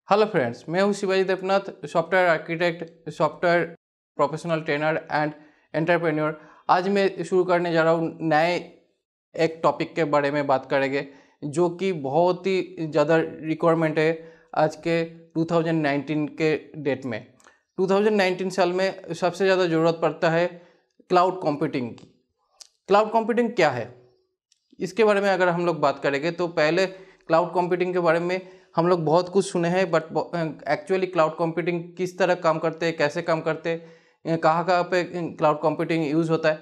Hello friends, मैं हूं Shivaji Devnath, software architect, software professional trainer and entrepreneur. आज मैं शुरू करने जा रहा हूं नए एक टॉपिक के बारे में बात करेंगे जो कि बहुत ही ज़्यादा रिक्वायरमेंट है आज के 2019 के डेट में। 2019 साल में सबसे ज़्यादा ज़रूरत पड़ता है क्लाउड कंप्यूटिंग की। क्लाउड कंप्यूटिंग क्या है, इसके बारे में अगर हम लोग बात करेंगे तो पहले क्लाउड कंप्यूटिंग के बारे में हम लोग बहुत कुछ सुने हैं, बट एक्चुअली क्लाउड कंप्यूटिंग किस तरह काम करते हैं, कैसे काम करते हैं, कहाँ कहाँ पे क्लाउड कंप्यूटिंग यूज़ होता है,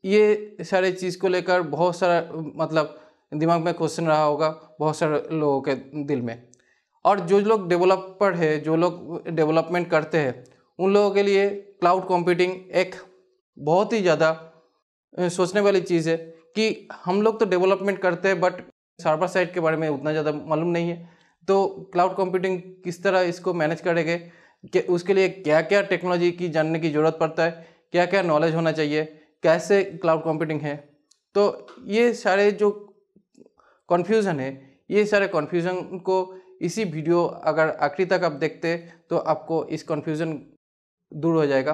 ये सारे चीज़ को लेकर बहुत सारा मतलब दिमाग में क्वेश्चन रहा होगा बहुत सारे लोगों के दिल में। और जो लोग डेवलपर है, जो लोग डेवलपमेंट करते हैं, उन लोगों के लिए क्लाउड कंप्यूटिंग एक बहुत ही ज़्यादा सोचने वाली चीज़ है कि हम लोग तो डेवलपमेंट करते हैं बट सर्वर साइड के बारे में उतना ज़्यादा मालूम नहीं है। तो क्लाउड कंप्यूटिंग किस तरह इसको मैनेज करेंगे, कि उसके लिए क्या क्या टेक्नोलॉजी की जानने की ज़रूरत पड़ता है, क्या क्या नॉलेज होना चाहिए, कैसे क्लाउड कंप्यूटिंग है। तो ये सारे जो कन्फ्यूज़न है, ये सारे कन्फ्यूज़न को इसी वीडियो अगर आखिरी तक आप देखते तो आपको इस कन्फ्यूज़न दूर हो जाएगा।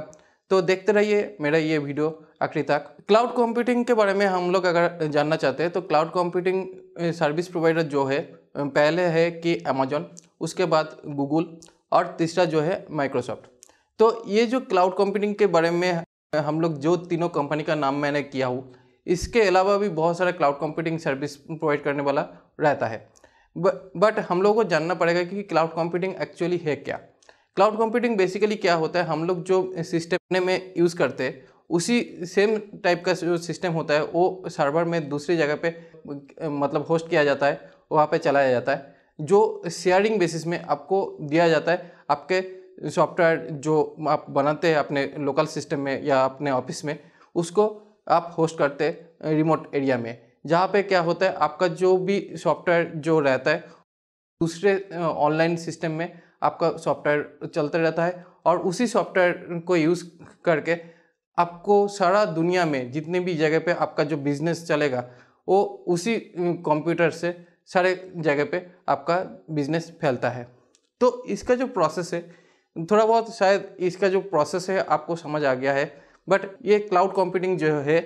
तो देखते रहिए मेरा ये वीडियो आखिरी तक। क्लाउड कंप्यूटिंग के बारे में हम लोग अगर जानना चाहते हैं तो क्लाउड कंप्यूटिंग सर्विस प्रोवाइडर जो है पहले है कि अमेजॉन, उसके बाद गूगल और तीसरा जो है माइक्रोसॉफ्ट। तो ये जो क्लाउड कंप्यूटिंग के बारे में हम लोग जो तीनों कंपनी का नाम मैंने किया हूँ, इसके अलावा भी बहुत सारा क्लाउड कंप्यूटिंग सर्विस प्रोवाइड करने वाला रहता है। बट हम लोगों को जानना पड़ेगा कि क्लाउड कंप्यूटिंग एक्चुअली है क्या। क्लाउड कंप्यूटिंग बेसिकली क्या होता है, हम लोग जो सिस्टम में यूज़ करते हैं उसी सेम टाइप का जो सिस्टम होता है वो सर्वर में दूसरी जगह पे मतलब होस्ट किया जाता है, वहाँ पे चलाया जाता है, जो शेयरिंग बेसिस में आपको दिया जाता है। आपके सॉफ्टवेयर जो आप बनाते हैं अपने लोकल सिस्टम में या अपने ऑफिस में, उसको आप होस्ट करते हैं रिमोट एरिया में, जहाँ पे क्या होता है आपका जो भी सॉफ्टवेयर जो रहता है दूसरे ऑनलाइन सिस्टम में आपका सॉफ्टवेयर चलता रहता है, और उसी सॉफ्टवेयर को यूज़ करके आपको सारा दुनिया में जितने भी जगह पे आपका जो बिजनेस चलेगा वो उसी कंप्यूटर से सारे जगह पे आपका बिजनेस फैलता है। तो इसका जो प्रोसेस है, थोड़ा बहुत शायद इसका जो प्रोसेस है आपको समझ आ गया है, बट ये क्लाउड कंप्यूटिंग जो है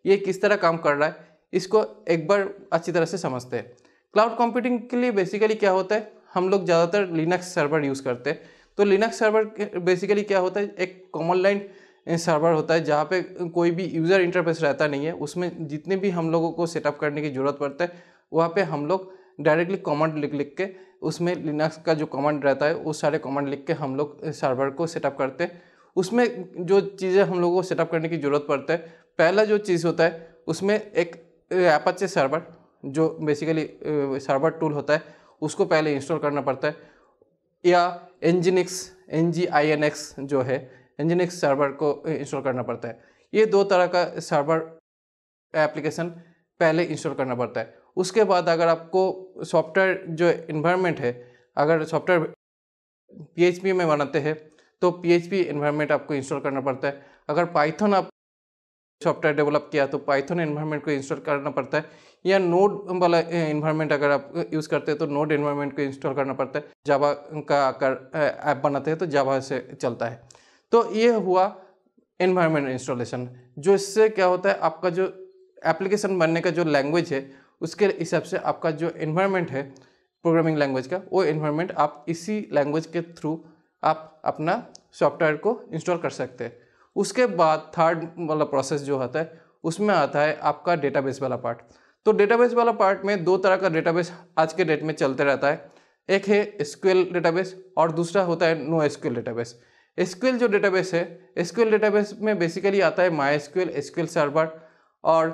ये किस तरह काम कर रहा है इसको एक बार अच्छी तरह से समझते हैं। क्लाउड कंप्यूटिंग के लिए बेसिकली क्या होता है, हम लोग ज़्यादातर लिनक्स सर्वर यूज़ करते हैं। तो लिनक्स सर्वर बेसिकली क्या होता है, एक कॉमन लाइन सर्वर होता है जहाँ पे कोई भी यूज़र इंटरफेस रहता नहीं है। उसमें जितने भी हम लोगों को सेटअप करने की ज़रूरत पड़ता है वहाँ पे हम लोग डायरेक्टली कमांड लिख लिख के, उसमें लिनक्स का जो कमांड रहता है वो सारे कमांड लिख के हम लोग सर्वर को सेटअप करते हैं। उसमें जो चीज़ें हम लोगों को सेटअप करने की ज़रूरत पड़ता है, पहला जो चीज़ होता है उसमें एक अपाचे सर्वर जो बेसिकली सर्वर टूल होता है उसको पहले इंस्टॉल करना पड़ता है, या NGINX जो है NGINX सर्वर को इंस्टॉल करना पड़ता है। ये दो तरह का सर्वर एप्लीकेशन पहले इंस्टॉल करना पड़ता है। उसके बाद अगर आपको सॉफ्टवेयर जो इन्वायरमेंट है, अगर सॉफ्टवेयर PHP में बनाते हैं तो PHP इन्वायरमेंट आपको इंस्टॉल करना पड़ता है। अगर पाइथन आप सॉफ्टवेयर डेवलप किया तो पाइथन इन्वायरमेंट को इंस्टॉल करना पड़ता है, या नोड वाला इन्वायरमेंट अगर आप यूज़ करते हैं तो नोड इन्वायरमेंट को इंस्टॉल करना पड़ता है। जावा का अगर ऐप बनाते हैं तो जावा से चलता है। तो ये हुआ इन्वायरमेंट इंस्टॉलेशन, जो इससे क्या होता है आपका जो एप्लीकेशन बनने का जो लैंग्वेज है उसके हिसाब से आपका जो इन्वायरमेंट है प्रोग्रामिंग लैंग्वेज का, वो इन्वायरमेंट आप इसी लैंग्वेज के थ्रू आप अपना सॉफ्टवेयर को इंस्टॉल कर सकते हैं। उसके बाद थर्ड वाला प्रोसेस जो होता है उसमें आता है आपका डेटाबेस वाला पार्ट। तो डेटाबेस वाला पार्ट में दो तरह का डेटाबेस आज के डेट में चलते रहता है, एक है SQL डेटाबेस और दूसरा होता है NoSQL डेटाबेस। SQL जो डेटाबेस है, SQL डेटाबेस में बेसिकली आता है MySQL, SQL सर्वर और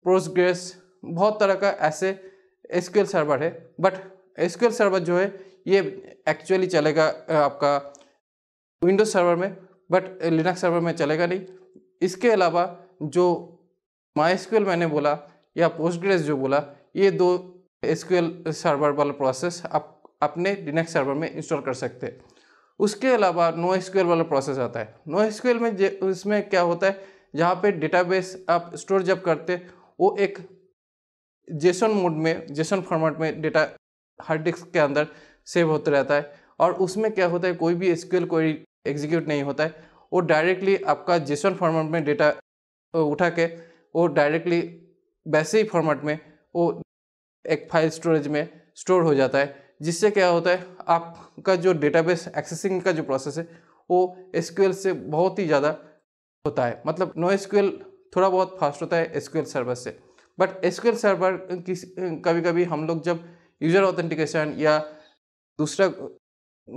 पोस्टग्रेस, बहुत तरह का ऐसे SQL सर्वर है। बट SQL सर्वर जो है ये एक्चुअली चलेगा आपका विंडोज सर्वर में, बट लिनक्स सर्वर में चलेगा नहीं। इसके अलावा जो MySQL मैंने बोला या पोस्टग्रेस जो बोला, ये दो SQL सर्वर वाला प्रोसेस आप अपने लिनक्स सर्वर में इंस्टॉल कर सकते हैं। उसके अलावा NoSQL वाला प्रोसेस आता है। NoSQL में उसमें क्या होता है, जहाँ पे डेटाबेस आप स्टोर जब करते वो एक जेसन मोड में, जेसन फॉर्मेट में डेटा हार्ड डिस्क के अंदर सेव होते रहता है। और उसमें क्या होता है, कोई भी एसक्यूएल कोई एग्जीक्यूट नहीं होता है, वो डायरेक्टली आपका जेसन फॉर्मेट में डेटा उठा के वो डायरेक्टली वैसे ही फॉर्मेट में वो एक फाइल स्टोरेज में स्टोर हो जाता है, जिससे क्या होता है आपका जो डेटाबेस एक्सेसिंग का जो प्रोसेस है वो एसक्यूएल से बहुत ही ज़्यादा होता है। मतलब नो एसक्यूएल थोड़ा बहुत फास्ट होता है एसक्यूएल सर्वर से, बट एसक्यूएल सर्वर कभी कभी हम लोग जब यूज़र ऑथेंटिकेशन या दूसरा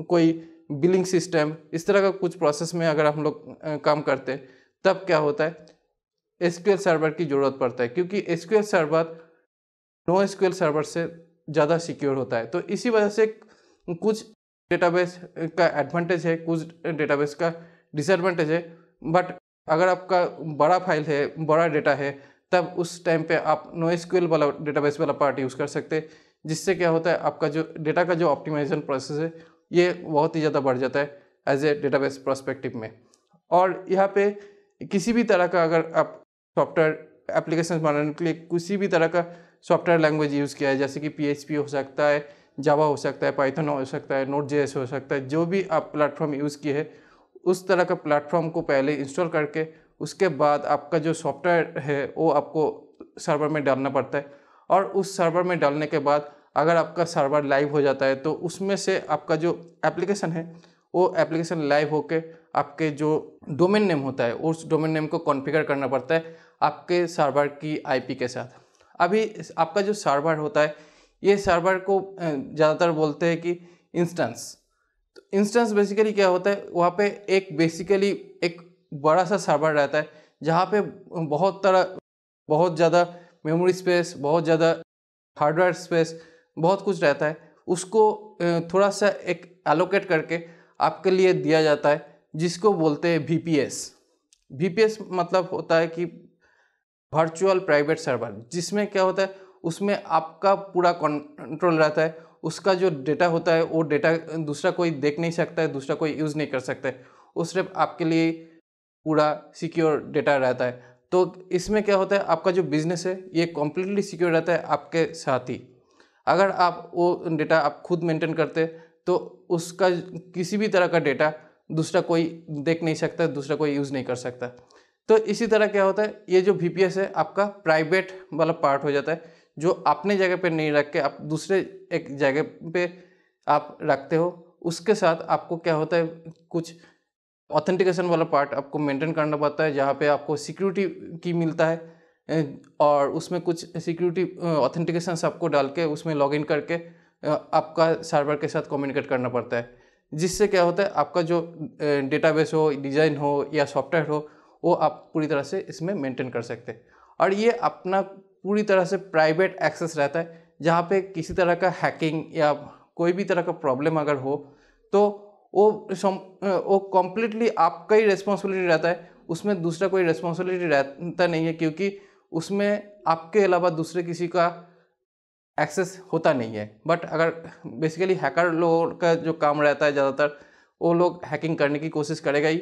कोई बिलिंग सिस्टम इस तरह का कुछ प्रोसेस में अगर हम लोग काम करते हैं, तब क्या होता है एसक्यूएल सर्वर की ज़रूरत पड़ता है, क्योंकि SQL server no SQL server से ज़्यादा सिक्योर होता है। तो इसी वजह से कुछ डेटाबेस का एडवांटेज है, कुछ डेटाबेस का डिसएडवांटेज है। बट अगर आपका बड़ा फाइल है, बड़ा डेटा है, तब उस टाइम पे आप नो एसक्यूएल वाला डेटाबेस वाला पार्ट यूज़ कर सकते हैं, जिससे क्या होता है आपका जो डेटा का जो ऑप्टिमाइजेशन प्रोसेस है ये बहुत ही ज़्यादा बढ़ जाता है एज ए डेटाबेस पर्सपेक्टिव में। और यहाँ पे किसी भी तरह का अगर आप सॉफ्टवेयर एप्लीकेशन बनाने के लिए किसी भी तरह का सॉफ्टवेयर लैंग्वेज यूज़ किया है, जैसे कि PHP हो सकता है, जावा हो सकता है, पाइथन हो सकता है, Node.js हो सकता है, जो भी आप प्लेटफॉर्म यूज़ किए हैं उस तरह का प्लेटफॉर्म को पहले इंस्टॉल करके उसके बाद आपका जो सॉफ्टवेयर है वो आपको सर्वर में डालना पड़ता है। और उस सर्वर में डालने के बाद अगर आपका सर्वर लाइव हो जाता है तो उसमें से आपका जो एप्लीकेशन है वो एप्लीकेशन लाइव होके आपके जो डोमेन नेम होता है उस डोमेन नेम को कॉन्फ़िगर करना पड़ता है आपके सर्वर की IP के साथ। अभी आपका जो सर्वर होता है ये सर्वर को ज़्यादातर बोलते हैं कि इंस्टेंस। तो इंस्टेंस बेसिकली क्या होता है, वहाँ पे एक बेसिकली एक बड़ा सा सर्वर रहता है जहाँ पे बहुत ज़्यादा मेमोरी स्पेस, बहुत ज़्यादा हार्डवेयर स्पेस, बहुत कुछ रहता है। उसको थोड़ा सा एक एलोकेट करके आपके लिए दिया जाता है, जिसको बोलते हैं VPS। VPS मतलब होता है कि वर्चुअल प्राइवेट सर्वर, जिसमें क्या होता है उसमें आपका पूरा कंट्रोल रहता है। उसका जो डेटा होता है वो डेटा दूसरा कोई देख नहीं सकता है, दूसरा कोई यूज़ नहीं कर सकता है, वो सिर्फ आपके लिए पूरा सिक्योर डेटा रहता है। तो इसमें क्या होता है आपका जो बिजनेस है ये कम्प्लीटली सिक्योर रहता है आपके साथ ही। अगर आप वो डेटा आप खुद मेंटेन करते तो उसका किसी भी तरह का डेटा दूसरा कोई देख नहीं सकता, दूसरा कोई यूज़ नहीं कर सकता। तो इसी तरह क्या होता है ये जो VPS है आपका प्राइवेट वाला पार्ट हो जाता है, जो अपने जगह पे नहीं रख के आप दूसरे एक जगह पे आप रखते हो। उसके साथ आपको क्या होता है कुछ ऑथेंटिकेशन वाला पार्ट आपको मेंटेन करना पड़ता है, जहाँ पे आपको सिक्योरिटी की मिलता है और उसमें कुछ सिक्योरिटी ऑथेंटिकेशंस आपको डाल के उसमें लॉगिन करके आपका सर्वर के साथ कम्युनिकेट करना पड़ता है, जिससे क्या होता है आपका जो डेटाबेस हो, डिज़ाइन हो या सॉफ्टवेयर हो वो आप पूरी तरह से इसमें मेंटेन कर सकते हैं। और ये अपना पूरी तरह से प्राइवेट एक्सेस रहता है, जहाँ पे किसी तरह का हैकिंग या कोई भी तरह का प्रॉब्लम अगर हो तो वो कम्प्लीटली आपका ही रिस्पॉन्सिबिलिटी रहता है, उसमें दूसरा कोई रिस्पॉन्सिबिलिटी रहता नहीं है, क्योंकि उसमें आपके अलावा दूसरे किसी का एक्सेस होता नहीं है। बट अगर बेसिकली हैकर लोगों का जो काम रहता है ज़्यादातर वो लोग हैकिंग करने की कोशिश करेगा ही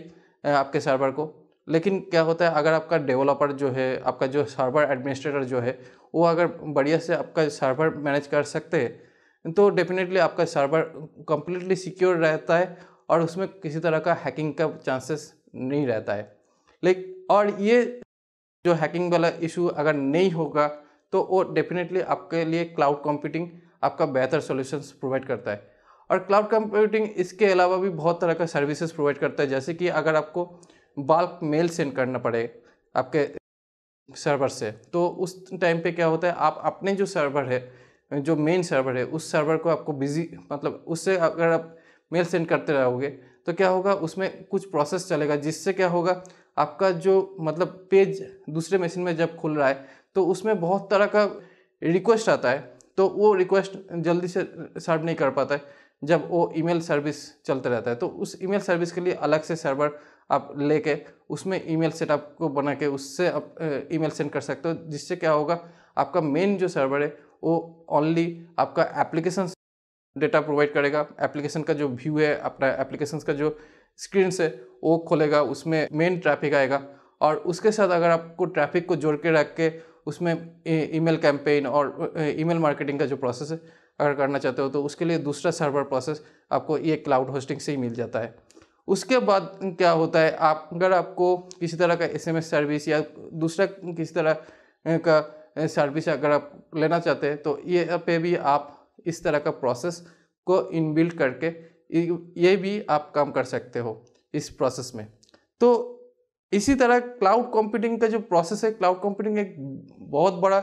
आपके सर्वर को। लेकिन क्या होता है अगर आपका डेवलपर जो है, आपका जो सर्वर एडमिनिस्ट्रेटर जो है वो अगर बढ़िया से आपका सर्वर मैनेज कर सकते हैं तो डेफिनेटली आपका सर्वर कम्प्लीटली सिक्योर रहता है और उसमें किसी तरह का हैकिंग का चांसेस नहीं रहता है। लेकिन और ये जो हैकिंग वाला इशू अगर नहीं होगा तो वो डेफिनेटली आपके लिए क्लाउड कंप्यूटिंग आपका बेहतर सॉल्यूशंस प्रोवाइड करता है। और क्लाउड कंप्यूटिंग इसके अलावा भी बहुत तरह का सर्विसेज प्रोवाइड करता है, जैसे कि अगर आपको बल्क मेल सेंड करना पड़े आपके सर्वर से, तो उस टाइम पे क्या होता है आप अपने जो सर्वर है, जो मेन सर्वर है, उस सर्वर को आपको बिजी मतलब उससे अगर आप मेल सेंड करते रहोगे तो क्या होगा उसमें कुछ प्रोसेस चलेगा, जिससे क्या होगा आपका जो मतलब पेज दूसरे मशीन में जब खुल रहा है तो उसमें बहुत तरह का रिक्वेस्ट आता है, तो वो रिक्वेस्ट जल्दी से सर्व नहीं कर पाता है जब वो ईमेल सर्विस चलते रहता है। तो उस ईमेल सर्विस के लिए अलग से सर्वर आप लेके उसमें ईमेल सेटअप को बना के उससे आप ईमेल सेंड कर सकते हो, जिससे क्या होगा आपका मेन जो सर्वर है वो ओनली आपका एप्लीकेशन डेटा प्रोवाइड करेगा। एप्लीकेशन का जो व्यू है, अपना एप्लीकेशन का जो स्क्रीन से वो खोलेगा, उसमें मेन ट्रैफिक आएगा और उसके साथ अगर आपको ट्रैफिक को जोड़ के रख के उसमें ईमेल कैंपेन और ईमेल मार्केटिंग का जो प्रोसेस है अगर करना चाहते हो तो उसके लिए दूसरा सर्वर प्रोसेस आपको ये क्लाउड होस्टिंग से ही मिल जाता है। उसके बाद क्या होता है, अगर आपको किसी तरह का SMS सर्विस या दूसरा किसी तरह का सर्विस अगर आप लेना चाहते हैं तो ये पे भी आप इस तरह का प्रोसेस को इनबिल्ट करके ये भी आप काम कर सकते हो इस प्रोसेस में। तो इसी तरह क्लाउड कंप्यूटिंग का जो प्रोसेस है, क्लाउड कंप्यूटिंग एक बहुत बड़ा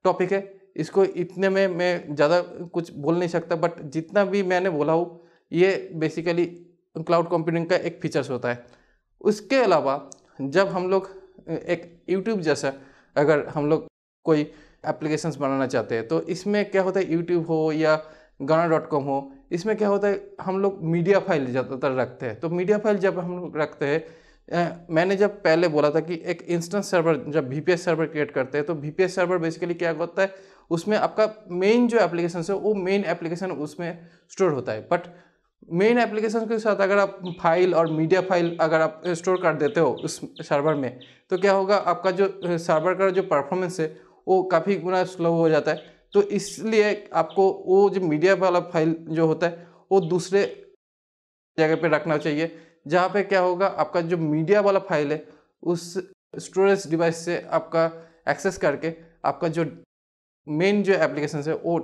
टॉपिक है, इसको इतने में मैं ज़्यादा कुछ बोल नहीं सकता, बट जितना भी मैंने बोला हूँ ये बेसिकली क्लाउड कंप्यूटिंग का एक फीचर्स होता है। उसके अलावा जब हम लोग एक यूट्यूब जैसा अगर हम लोग कोई एप्लीकेशंस बनाना चाहते हैं तो इसमें क्या होता है, यूट्यूब हो या गाना.com हो, इसमें क्या होता है हम लोग मीडिया फाइल ज़्यादातर रखते हैं। तो मीडिया फाइल जब हम लोग रखते हैं, मैंने जब पहले बोला था कि एक इंस्टेंस सर्वर जब VPS सर्वर क्रिएट करते हैं तो VPS सर्वर बेसिकली क्या होता है, उसमें आपका मेन जो एप्लीकेशन है वो मेन एप्लीकेशन उसमें स्टोर होता है। बट मेन एप्लीकेशन के साथ अगर आप फाइल और मीडिया फाइल अगर आप स्टोर कर देते हो उस सर्वर में तो क्या होगा, आपका जो सर्वर का जो परफॉर्मेंस है वो काफ़ी गुना स्लो हो जाता है। तो इसलिए आपको वो जो मीडिया वाला फाइल जो होता है वो दूसरे जगह पे रखना चाहिए, जहाँ पे क्या होगा आपका जो मीडिया वाला फाइल है उस स्टोरेज डिवाइस से आपका एक्सेस करके आपका जो मेन जो एप्लीकेशन है वो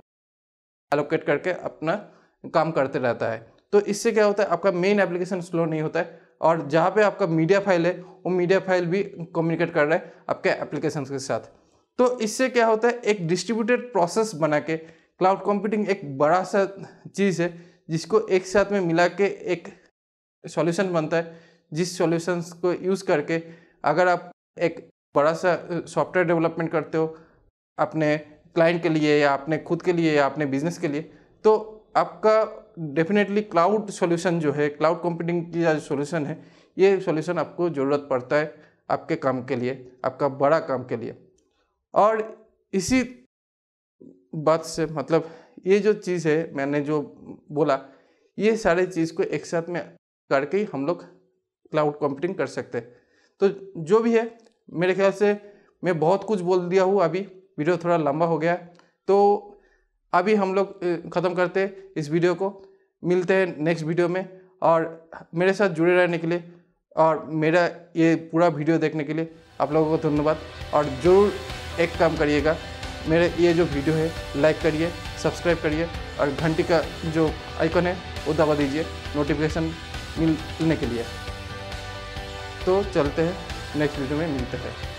एलोकेट करके अपना काम करते रहता है। तो इससे क्या होता है, आपका मेन एप्लीकेशन स्लो नहीं होता है और जहाँ पे आपका मीडिया फाइल है वो मीडिया फाइल भी कम्युनिकेट कर रहा है आपके एप्लीकेशन के साथ। तो इससे क्या होता है, एक डिस्ट्रीब्यूटेड प्रोसेस बना के क्लाउड कंप्यूटिंग एक बड़ा सा चीज़ है जिसको एक साथ में मिला के एक सॉल्यूशन बनता है, जिस सॉल्यूशंस को यूज़ करके अगर आप एक बड़ा सा सॉफ्टवेयर डेवलपमेंट करते हो अपने क्लाइंट के लिए या अपने खुद के लिए या अपने बिजनेस के लिए, तो आपका डेफिनेटली क्लाउड सॉल्यूशन जो है, क्लाउड कंप्यूटिंग की जो सॉल्यूशन है, ये सॉल्यूशन आपको ज़रूरत पड़ता है आपके काम के लिए, आपका बड़ा काम के लिए। और इसी बात से मतलब ये जो चीज़ है मैंने जो बोला, ये सारे चीज़ को एक साथ में करके ही हम लोग क्लाउड कंप्यूटिंग कर सकते हैं। तो जो भी है मेरे ख्याल से मैं बहुत कुछ बोल दिया हूँ, अभी वीडियो थोड़ा लंबा हो गया, तो अभी हम लोग ख़त्म करते हैं इस वीडियो को। मिलते हैं नेक्स्ट वीडियो में, और मेरे साथ जुड़े रहने के लिए और मेरा ये पूरा वीडियो देखने के लिए आप लोगों को धन्यवाद। और ज़रूर एक काम करिएगा, मेरे ये जो वीडियो है लाइक करिए, सब्सक्राइब करिए और घंटी का जो आइकन है वो दबा दीजिए नोटिफिकेशन मिलने के लिए। तो चलते हैं, नेक्स्ट वीडियो में मिलते हैं।